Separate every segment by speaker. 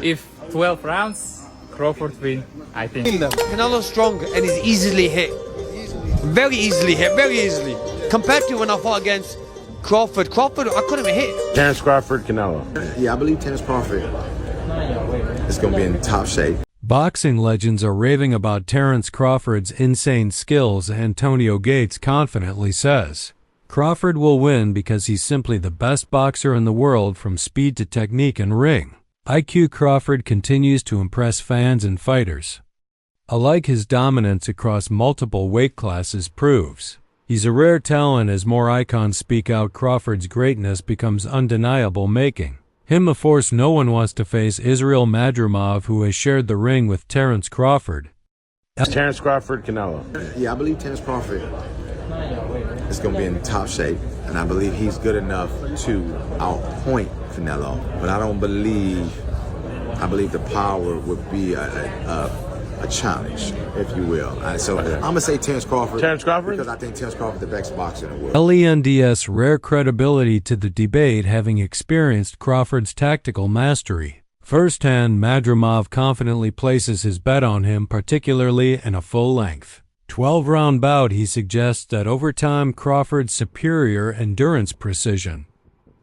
Speaker 1: If 12 rounds, Crawford win, I think.
Speaker 2: Canelo's strong and is easily hit. Very easily hit, very easily. Compared to when I fought against Crawford, I couldn't even hit.
Speaker 3: Terence Crawford, Canelo.
Speaker 4: Yeah, I believe Terence Crawford is going to be in top shape.
Speaker 5: Boxing legends are raving about Terence Crawford's insane skills, Antonio Gates confidently says. Crawford will win because he's simply the best boxer in the world from speed to technique and ring. IQ Crawford continues to impress fans and fighters. Alike, his dominance across multiple weight classes proves he's a rare talent. As more icons speak out, Crawford's greatness becomes undeniable, making him a force no one wants to face. Israel Madrimov, who has shared the ring with Terence Crawford.
Speaker 3: Terence Crawford, Canelo.
Speaker 4: Yeah, I believe Terence Crawford is going to be in top shape, and I believe he's good enough to outpoint Canelo. But I believe the power would be a challenge, if you will. So I'm going to say Terence Crawford.
Speaker 3: Terence Crawford?
Speaker 4: Because I think Terence Crawford is the best boxer in the world.
Speaker 5: LENDS rare credibility to the debate, having experienced Crawford's tactical mastery. Firsthand, Madrimov confidently places his bet on him, particularly in a full-length 12-round bout. He suggests that over time, Crawford's superior endurance, precision,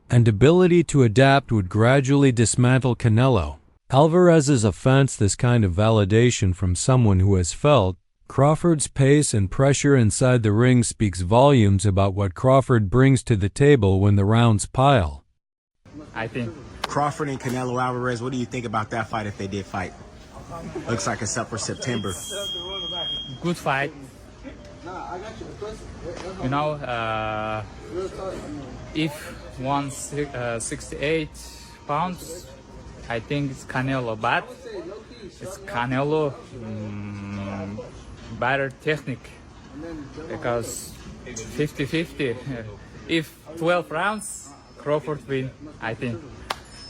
Speaker 5: and ability to adapt would gradually dismantle Canelo. Alvarez's offense, this kind of validation from someone who has felt Crawford's pace and pressure inside the ring speaks volumes about what Crawford brings to the table when the rounds pile.
Speaker 1: I think.
Speaker 6: Crawford and Canelo Alvarez, what do you think about that fight if they did fight? Looks like it's up for September.
Speaker 1: Good fight. You know, if 168 pounds, I think it's Canelo, but it's Canelo better technique because 50-50. If 12 rounds, Crawford win, I think.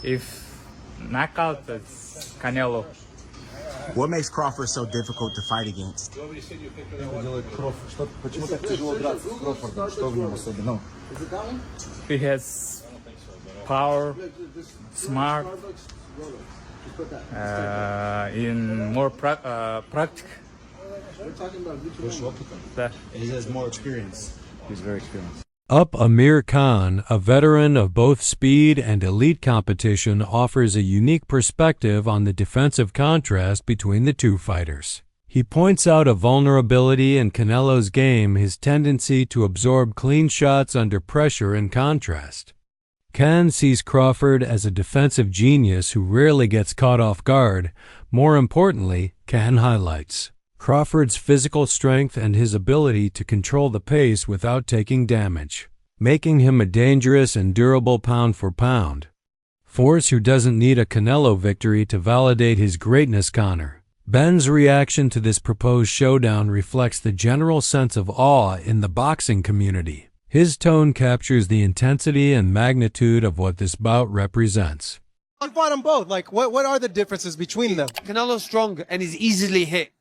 Speaker 1: If knockout, it's Canelo.
Speaker 6: What makes Crawford so difficult to fight against?
Speaker 1: He has power, smart, in more practical.
Speaker 6: He has more experience. He's very experienced.
Speaker 5: Up Amir Khan, a veteran of both speed and elite competition, offers a unique perspective on the defensive contrast between the two fighters. He points out a vulnerability in Canelo's game, his tendency to absorb clean shots under pressure. In contrast, Khan sees Crawford as a defensive genius who rarely gets caught off guard. More importantly, Khan highlights Crawford's physical strength and his ability to control the pace without taking damage, making him a dangerous and durable pound-for-pound force who doesn't need a Canelo victory to validate his greatness. Conor Benn's reaction to this proposed showdown reflects the general sense of awe in the boxing community. His tone captures the intensity and magnitude of what this bout represents.
Speaker 7: You fight them both. Like, what are the differences between them?
Speaker 2: Canelo's strong and is easily hit.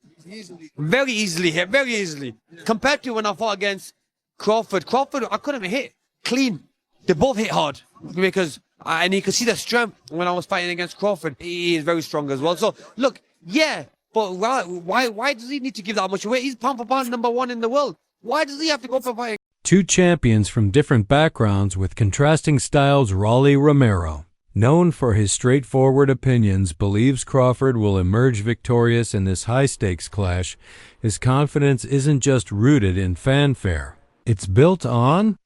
Speaker 2: Very easily hit, very easily. Compared to when I fought against Crawford, I couldn't even hit clean. They both hit hard because, and you could see the strength when I was fighting against Crawford. He is very strong as well. So, look, yeah, but why does he need to give that much away? He's pound for pound #1 in the world. Why does he have to go for fighting?
Speaker 5: Two champions from different backgrounds with contrasting styles. Rolly Romero, known for his straightforward opinions, believes Crawford will emerge victorious in this high-stakes clash. His confidence isn't just rooted in fanfare. It's built on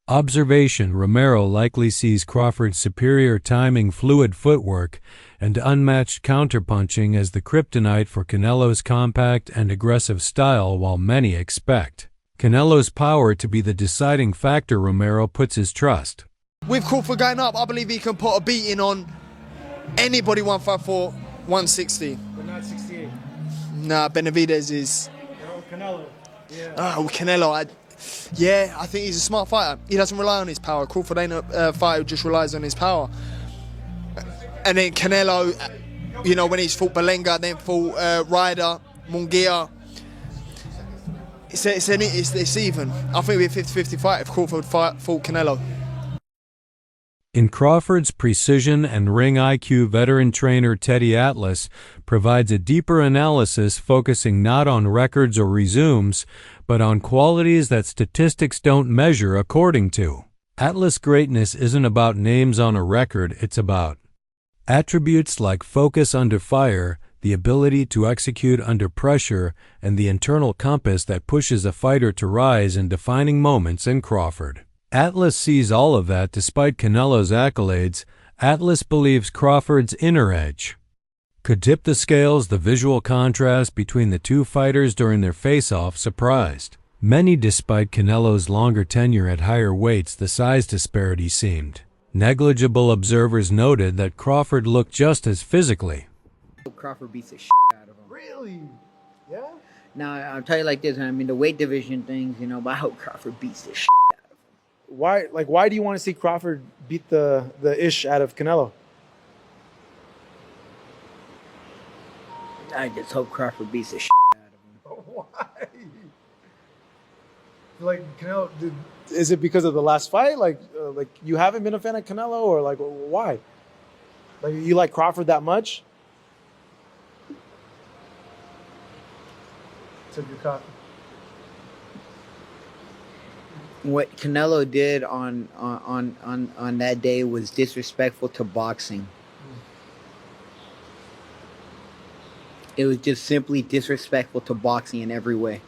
Speaker 5: observation. Romero likely sees Crawford's superior timing, fluid footwork, and unmatched counterpunching as the kryptonite for Canelo's compact and aggressive style, while many expect Canelo's power to be the deciding factor. Romero puts his trust
Speaker 7: With Crawford going up, I believe he can put a beating on anybody 154, 160.
Speaker 8: But not 68.
Speaker 7: Nah, Benavidez is...
Speaker 8: Canelo. Yeah.
Speaker 7: Canelo. I think he's a smart fighter. He doesn't rely on his power. Crawford ain't a fighter who just relies on his power. And then Canelo, you know, when he's fought Belenga, then fought Ryder, Munguia. It's even. I think it'd be a 50-50 fight if Crawford fought Canelo.
Speaker 5: In Crawford's precision and ring IQ, veteran trainer Teddy Atlas provides a deeper analysis focusing not on records or resumes, but on qualities that statistics don't measure according to. Atlas greatness isn't about names on a record, it's about attributes like focus under fire, the ability to execute under pressure, and the internal compass that pushes a fighter to rise in defining moments in Crawford. Atlas sees all of that despite Canelo's accolades. Atlas believes Crawford's inner edge could tip the scales. The visual contrast between the two fighters during their face-off surprised many. Despite Canelo's longer tenure at higher weights, the size disparity seemed negligible. Observers noted that Crawford looked just as physically.
Speaker 9: Crawford beats the shit out of him.
Speaker 8: Really? Yeah?
Speaker 9: Now, I'll tell you like this, I mean, the weight division things, you know, but I hope Crawford beats the shit out of him.
Speaker 8: Why do you want to see Crawford beat the ish out of Canelo?
Speaker 9: I just hope Crawford beats the shit out of him.
Speaker 8: Why? Like, Canelo, is it because of the last fight? Like you haven't been a fan of Canelo, or like, why? Like, you like Crawford that much? Took your coffee.
Speaker 9: What Canelo did on that day was disrespectful to boxing. It was just simply disrespectful to boxing in every way.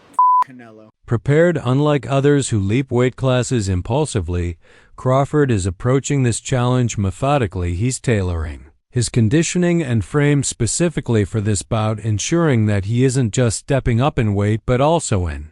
Speaker 9: Canelo.
Speaker 5: Prepared, unlike others who leap weight classes impulsively, Crawford is approaching this challenge methodically. He's tailoring his conditioning and frame specifically for this bout, ensuring that he isn't just stepping up in weight but also in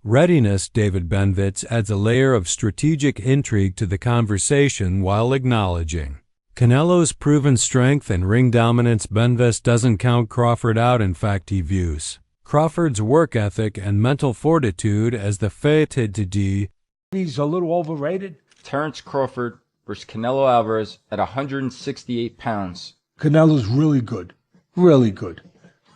Speaker 5: readiness. David Benvitz adds a layer of strategic intrigue to the conversation while acknowledging Canelo's proven strength and ring dominance. Benvitz doesn't count Crawford out. In fact, he views Crawford's work ethic and mental fortitude as the fait accompli.
Speaker 10: He's a little overrated.
Speaker 11: Terence Crawford versus Canelo Alvarez at 168 pounds.
Speaker 10: Canelo's really good. Really good.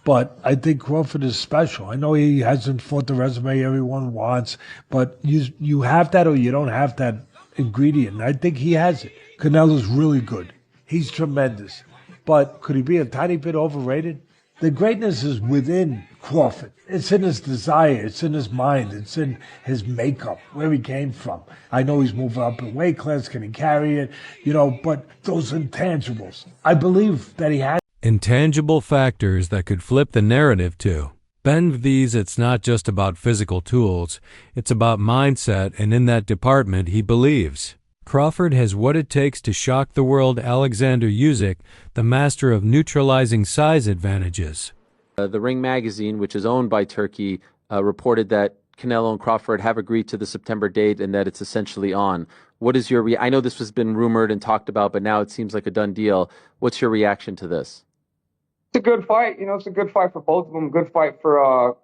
Speaker 10: But I think Crawford is special. I know he hasn't fought the resume everyone wants, but you have that or you don't have that ingredient. And I think he has it. Canelo's really good. He's tremendous. But could he be a tiny bit overrated? The greatness is within Crawford. It's in his desire. It's in his mind. It's in his makeup, where he came from. I know he's moving up in weight class. Can he carry it? You know, but those intangibles, I believe that he has.
Speaker 5: Intangible factors that could flip the narrative too. Benvitz, it's not just about physical tools. It's about mindset, and in that department, he believes Crawford has what it takes to shock the world. Alexander Usyk, the master of neutralizing size advantages.
Speaker 12: The Ring magazine, which is owned by Turkey, reported that Canelo and Crawford have agreed to the September date and that it's essentially on. What is your I know this has been rumored and talked about, but now it seems like a done deal. What's your reaction to this?
Speaker 13: It's a good fight. You know, it's a good fight for both of them. Good fight for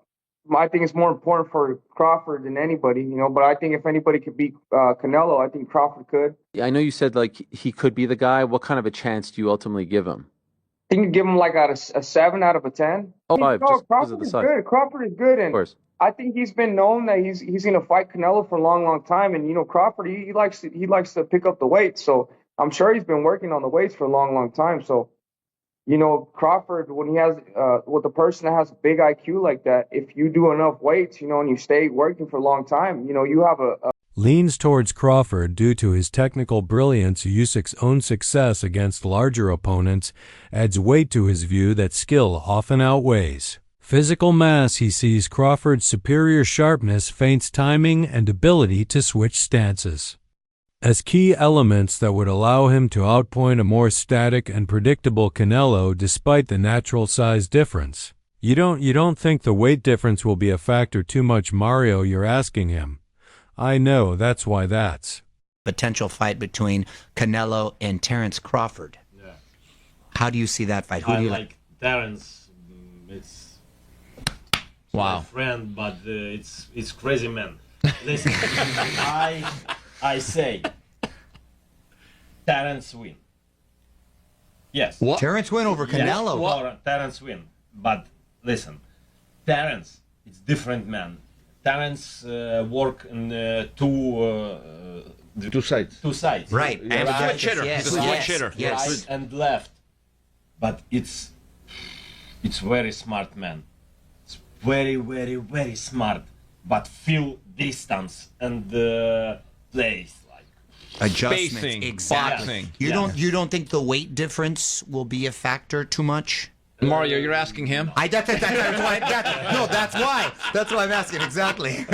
Speaker 13: I think it's more important for Crawford than anybody, you know, but I think if anybody could beat Canelo, I think Crawford could.
Speaker 12: I know you said like he could be the guy. What kind of a chance do you ultimately give him?
Speaker 13: I think you give him like a 7 out of a 10.
Speaker 12: Oh, 5,
Speaker 13: no,
Speaker 12: just
Speaker 13: Crawford is good. Crawford is good, and
Speaker 12: of course.
Speaker 13: I think he's been known that he's going to fight Canelo for a long time. And you know, Crawford he likes to pick up the weight, so I'm sure he's been working on the weights for a long time. So, you know, Crawford, when he has with a person that has a big IQ like that, if you do enough weights, you know, and you stay working for a long time, you know, you have a
Speaker 5: leans towards Crawford due to his technical brilliance. Usyk's own success against larger opponents adds weight to his view that skill often outweighs physical mass. He sees Crawford's superior sharpness, feints, timing, and ability to switch stances as key elements that would allow him to outpoint a more static and predictable Canelo despite the natural size difference. You don't think the weight difference will be a factor too much, Mario? You're asking him. I know, that's why that's
Speaker 14: potential fight between Canelo and Terence Crawford.
Speaker 15: Yeah.
Speaker 14: How do you see that fight? Who do you
Speaker 15: like? Terence, it's
Speaker 14: wow.
Speaker 15: My friend, but it's crazy man. Listen, I say Terence win. Yes.
Speaker 14: What? Terence win over Canelo.
Speaker 15: Yes, Terence win. But listen, Terence, it's different man. Terence work in two the
Speaker 3: Two sides.
Speaker 15: two sides.
Speaker 14: Right.
Speaker 15: Right,
Speaker 14: Ambidextrous,
Speaker 6: switch hitter.
Speaker 14: yes,
Speaker 6: He's a switch
Speaker 14: yes,
Speaker 6: hitter.
Speaker 14: Yes.
Speaker 15: right and left. But it's very smart man. It's very smart. But feel distance and plays like
Speaker 14: Adjustments.
Speaker 6: Spacing,
Speaker 14: Exactly.
Speaker 6: boxing.
Speaker 14: You don't think the weight difference will be a factor too much?
Speaker 6: Mario, you're asking him?
Speaker 14: That's why. That's why I'm asking exactly.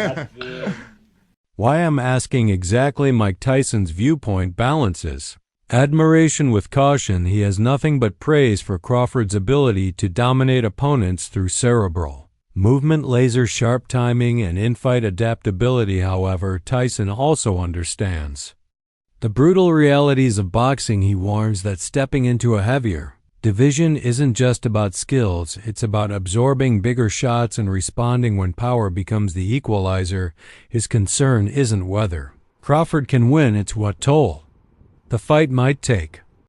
Speaker 5: Why I'm asking exactly Mike Tyson's viewpoint balances. Admiration with caution, he has nothing but praise for Crawford's ability to dominate opponents through cerebral movement, laser sharp timing, and in-fight adaptability. However, Tyson also understands the brutal realities of boxing. He warns that stepping into a heavier division isn't just about skills, it's about absorbing bigger shots and responding when power becomes the equalizer. His concern isn't whether Crawford can win, it's what toll the fight might take.